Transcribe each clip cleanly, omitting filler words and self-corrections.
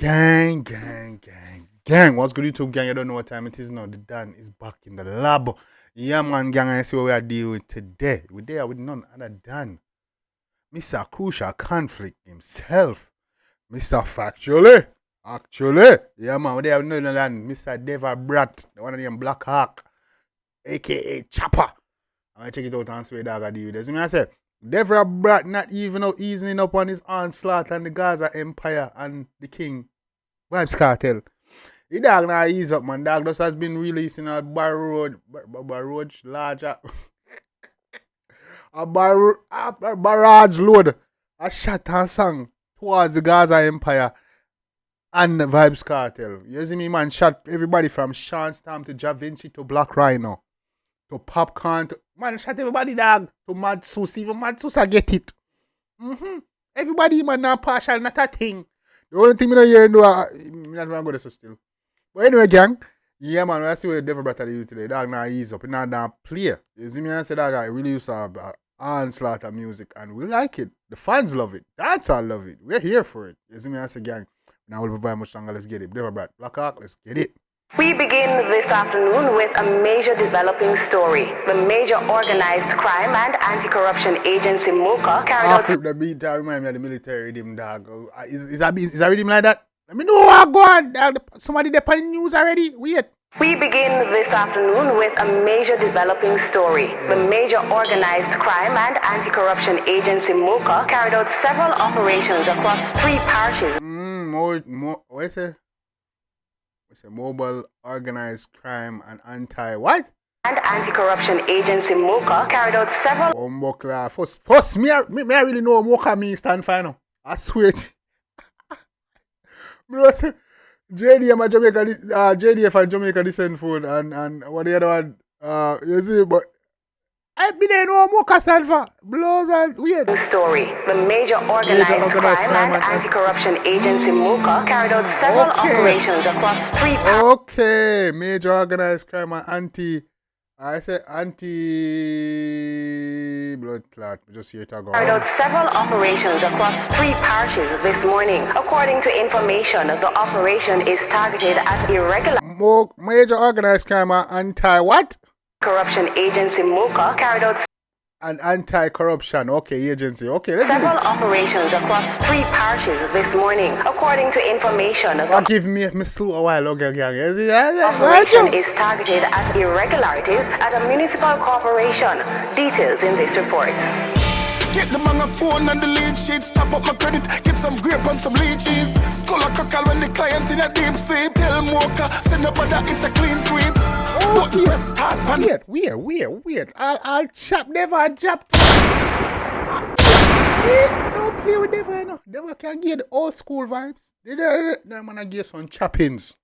Gang, gang, gang, gang. What's good, YouTube gang? You don't know what time it is now. The Dan is back in the lab. Yeah, man, gang, I see what we are dealing with today. We're there with none other than Mr. Crucial Conflict himself. Mr. Factually. Actually. Yeah, man, we're there with none other than Mr. Deva Bratt, the one of them Black Hawk, aka CHOPPA. I'm going to check it out and see what dog I deal with this. I say, Deva Bratt not even out easing up on his onslaught and the Gaza Empire and the King Vibes Cartel. The dog now ease up, man. Dog just has been releasing a barrage larger a barrage load a shot and song towards the Gaza Empire and the Vibes Cartel. You see me, man, shot everybody from Sean Stam to Ja Vinci to Black Rhino to Popcorn to man, shot everybody, dog, to Mad Sus. Even Mad Sus I get it. Everybody, man, not partial, not a thing. The only thing I know here, I'm not going to go still. But anyway, gang, yeah, man, I see what the Deva Bratt do today. Dog now ease up, now play. You see me, I say that guy really used to have onslaught of music, and we like it. The fans love it. That's all love it. We're here for it. You see me, I say, gang, now we'll provide much longer. Let's get it. Deva Bratt, Black Hawk, let's get it. We begin this afternoon with a major developing story. The major organized crime and anti-corruption agency MOCA carried out... The beat that remind me of the military rhythm, dog. Is that rhythm like that? Let me know what go on. Somebody there on the news already. Wait. We begin this afternoon with a major developing story. The major organized crime and anti-corruption agency MOCA carried out several operations across 3 parishes. What is it? It's a mobile organized crime and anti-what? And anti-corruption agency MOCA carried out several... First, me I really know what MOCA means stand for now. I swear. Bro, JDF and Jamaica descent food and what the other one, you see, but I been there know what MOCA stand for. Blows and weird. Story. The major organized crime and anti-corruption agency MOCA carried out several operations across 3 parishes. Okay, major organized crime and anti-blood clot. Just hear it go. Carried out several operations across 3 parishes this morning. According to information, the operation is targeted at irregular... Major organized crime and anti-what? Corruption agency MOCA carried out... An anti-corruption, agency. Okay, let's several operations across 3 parishes this morning. According to information, the give me slow a while, operation is targeted at irregularities at a municipal corporation. Details in this report. Get the man a phone and the lead sheet. Stop up my credit, get some grape and some lychees. Skull a cockle when the client in a deep sleep. Tell MOCA, send up that it's a clean sweep. Button press hard pan. Weird. I'll chop, never chop. Don't play with Deva, no. Deva can get the old school vibes. The man give some choppings.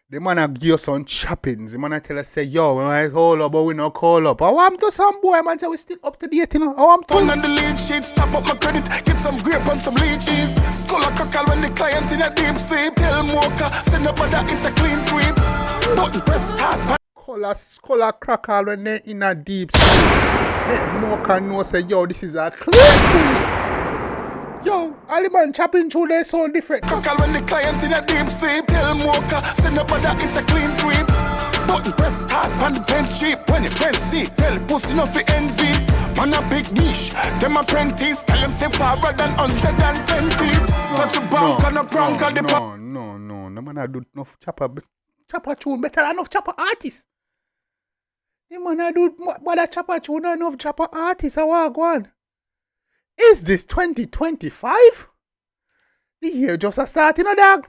The man give some choppings. The man tell us say, yo, when I call up, but we not call up. I want to some boy, man say we still up to date, you know. I want to. Phone and the lead sheet, stop up my credit, get some grape and some lychees. Skull a cockle when the client in a deep sleep. Tell MOCA, send up that it's a clean sweep. Button press hard pan. Scholar crackle when they in a deep sleep. Let MOCA know say, yo, this is a clean sweep. Yo, all the man chopping through they sound different. Cockle when the client in a deep sleep. Tell MOCA, send up that it's a clean sweep. Button press hard pan the pen cheap. When the pen see, tell pussy no fi envy. Man a big niche, them apprentice. Tell them step forward than 110 feet. Touch the bank and a prank on the No, man I do enough chopper tune better than enough chopper artists. The man I do better chopper tune than enough chopper artists. I want go on. Is this 2025? The year just a start, you know, dog.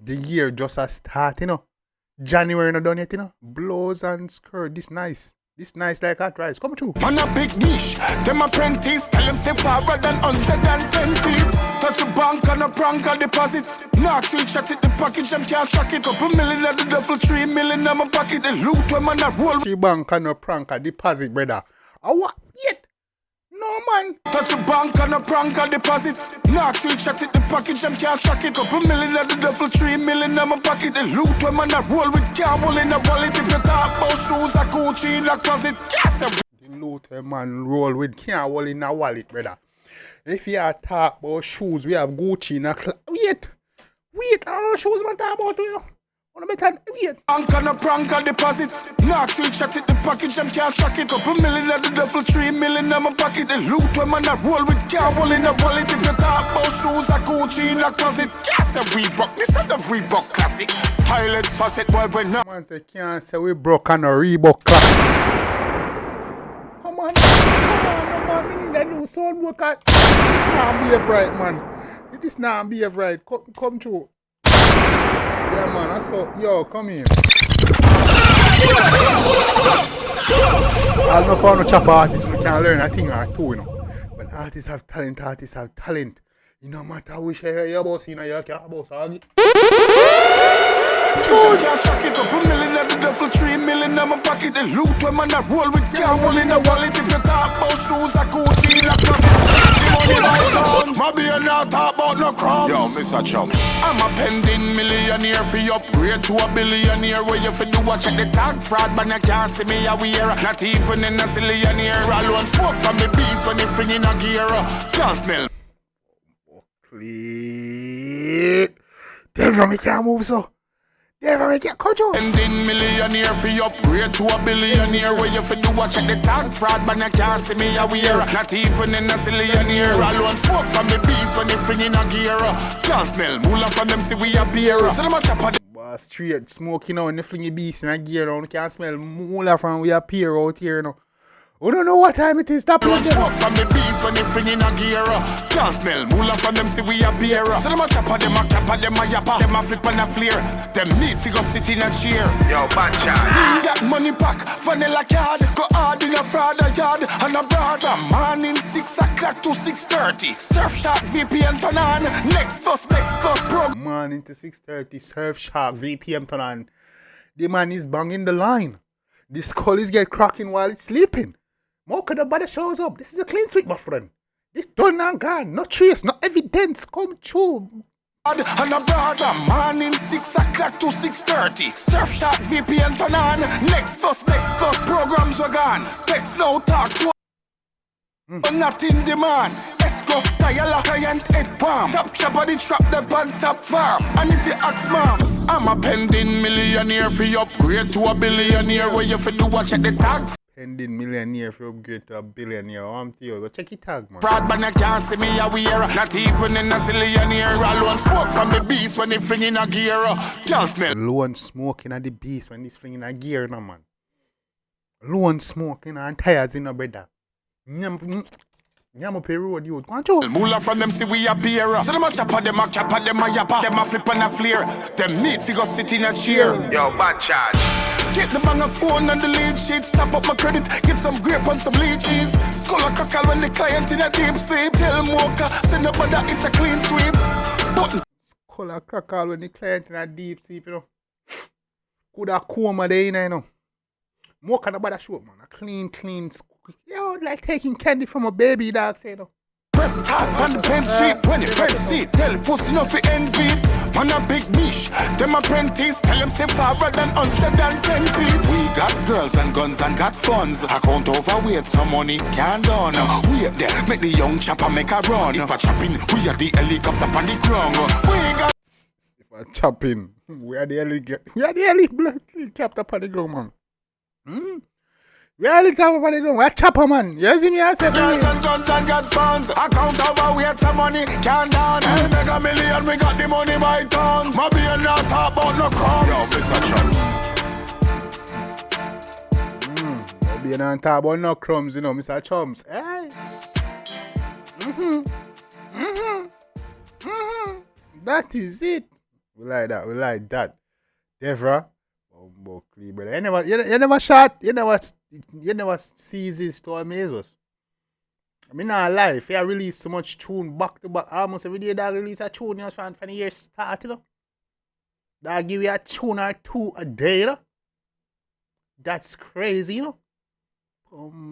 The year just a start, you know. January not done yet, you know. Blows and skirt, this nice like hot rice. Come true. Man a big niche, them apprentice. Tell them step forward than 110 feet. Touch the bank and a prank a deposit. Knock street shot it, the package them can't track it. Couple million at the duffel, 3 million in my pocket. The loot when man a roll. The bank and a prank a deposit, brother. I what yet? No man. Touch the bank and a prank a deposit. Knock street shot it, the package them can't track it. Couple million at the duffel, 3 million in my pocket. The loot when man a roll with camel in a wallet. If you talk about shoes, a Gucci in a closet. Yes, the loot when man roll with camel in a wallet, brother. If you talk about shoes, we have Gucci in a closet. Wait. Wait, I don't know shows man talk about, you know. Wanna better wait. Bank and a prank and deposit. Knock street shot it, the package, them can't track it. Couple million at the duffel, 3 million in my pocket. The loot when man a roll with car, roll in a wallet. If you talk about shoes, a Gucci in a closet. Yes, a Reebok, this is the Reebok classic. Pilot facet, boy, when now. Man say can't say we broke on a Reebok class. Come on, man, we need a new sound book. This not behave right, man. This not behave right. Come through. Yeah, man, I saw. Yo, come here. I'll not find no chopper artists who can learn a thing or two, you know. But artists have talent. You know, matter which area you're boss, you know, you can't boss argue. Can't track it. Couple million at the duffel, 3 million in my pocket. The loot when man a roll with car, roll in a wallet. If you talk about shoes, a Gucci in a closet. Maybe you're not talk about no crumbs. Yo, Mr. Chump, I'm a pending millionaire for you upgrade to a billionaire. Where you fi do a check the tag fraud, but you can't see me a wear. Not even in a zillionaire. Alone smoke from the beast when you fling in a gear. Can't smell. Please. Deva, me can't move so. Deva, me can't control. Pending millionaire for you upgrade to a billionaire. Where you fi do a check the tag fraud, but you can't see me a wear. Not even in a zillionaire. Alone smoke from the beast when you fling in a gear. Can't smell. Moolah from them see we appear. So them a chop a Straight smoking out in the flingy beast in a gear now. You can't smell moolah from we appear out here now. We don't know what time it is. Stop Don't smoke from the beast when they fling in a gear. Can't smell moolah from them see we appear. So them a chopper, them a capper, them a yapper, them a flip and a flare. Them need figure sit in a chair. Yo, bad child. We got money back, vanilla card. Go hard in a fraud a yard and a broad. From morning 6 o'clock to 6:30. Surf Shark VPN turn on. Next plus bro. Morning to 6:30, Surf Shark VPM turn on. The man is banging the line. The skull is get cracking while it's sleeping. Mocha the body shows up. This is a clean sweep, my friend. This done and gone. No trace, no evidence. Come true. And a broad from morning 6 o'clock to 6:30. Surf Shark VPN turn on. Next plus programs are gone. Text no talk to not in demand. Escrow, dial client head palm. Top shop of the trap, the pan top farm. And if you ask moms, I'm a pending millionaire for you upgrade to a billionaire. Where you fi do a check the tag. Pending millionaire for upgrade to a billionaire. I'm to you. Go check it tag, man. Fraud, but you can't see me a wear. Not even in a zillionaire. Alone smoke from the beast when they fling in a gear. Can't smell. Lone smoking at the beast when he's flinging a gear, no man. Lone smoking and tires in a brother. Nyam up a road, you want to? Moolah from them see we appear. So them a chopper, them a capper, them a yapper, them a flip and a flare. Them need figure sit in a chair. Yo, bad charge. Get the banger phone and the lead sheet. Stop up my credit, get some grape and some lychees. Skull a crackle when the client in a deep sleep. Tell Mocha, send up that it's a clean sweep. Button. Skull a crackle when the client in a deep sleep, you know. Coulda coma there, you know. Mocha no bother show, man. A clean. Yo, like taking candy from a baby dog, say no. Press start on the bench cheap when you friend see. Tell pussy no fi envy. Man a big bish, them apprentice. Tell them say farther than 110 feet. We got girls and guns and got funds. Account overweight, some money can't done. Wait there, make the young chopper make a run. If I chopping, we are the helicopter on the ground. We got. If I chopping, we are the helicopter on the ground, man. We are the top of the ground. We are chopper, man. You see me? I said, girls and guns and got funds. Account overweight, some money can't down. And make a million, we got the money by tons. My beer not talk about no crumbs. Yo, Mr. Chums. My beer not talk about no crumbs, you know, Mr. Chums. Hey. That is it. We like that. Devra. Brother. You never shot. You never sees this to amaze us. I mean, not lie. If you release so much tune back to back, almost every day that release a tune, you know, from the year start, you know. That give you a tune or two a day, you know. That's crazy, you know.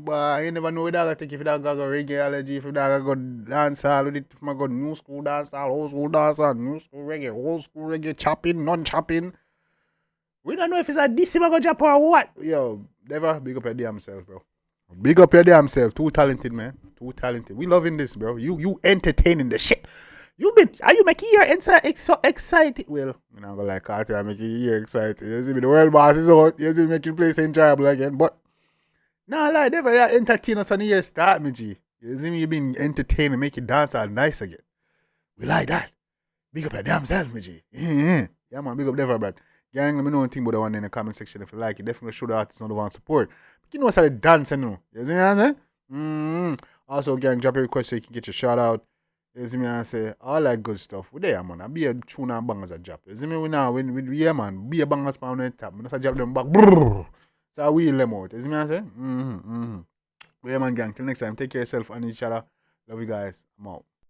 But you never know that I think if that got a reggae allergy, if that got dancehall with it, if I got new school dancehall, old school dancehall, new school reggae, old school reggae, chopping, non-chopping. We don't know if it's a decima go jump or what. Yo, never big up your damn self, bro. Big up your damn self. Too talented, man. Too talented. We loving this, bro. You entertaining the shit. Are you making your inside so excited? Well, I'm not gonna like Carter, I'm making your excited. You see me, the world boss is out. You see me making place enjoyable again. But no lie, never entertain us on the year start, me G. You see me, you been entertained and make you dance all nice again. We like that. Big up your damn self, me G. Yeah, man, big up Deva Bratt. Gang, let me know anything about the one in the comment section if you like it. Definitely show the artists know the one support. But you know what's how they dance, you know. You see me, I say? Also, gang, drop a request so you can get your shout out. You see me, I say? All that good stuff. We there, man. I be a tune and bangers a drop. You see me, we now, yeah, man. Be a bangers on the top. I drop them back. Brrr. So I wheel them out. You see me, I say? Yeah, man, gang. Till next time, take care of yourself and each other. Love you guys. I'm out.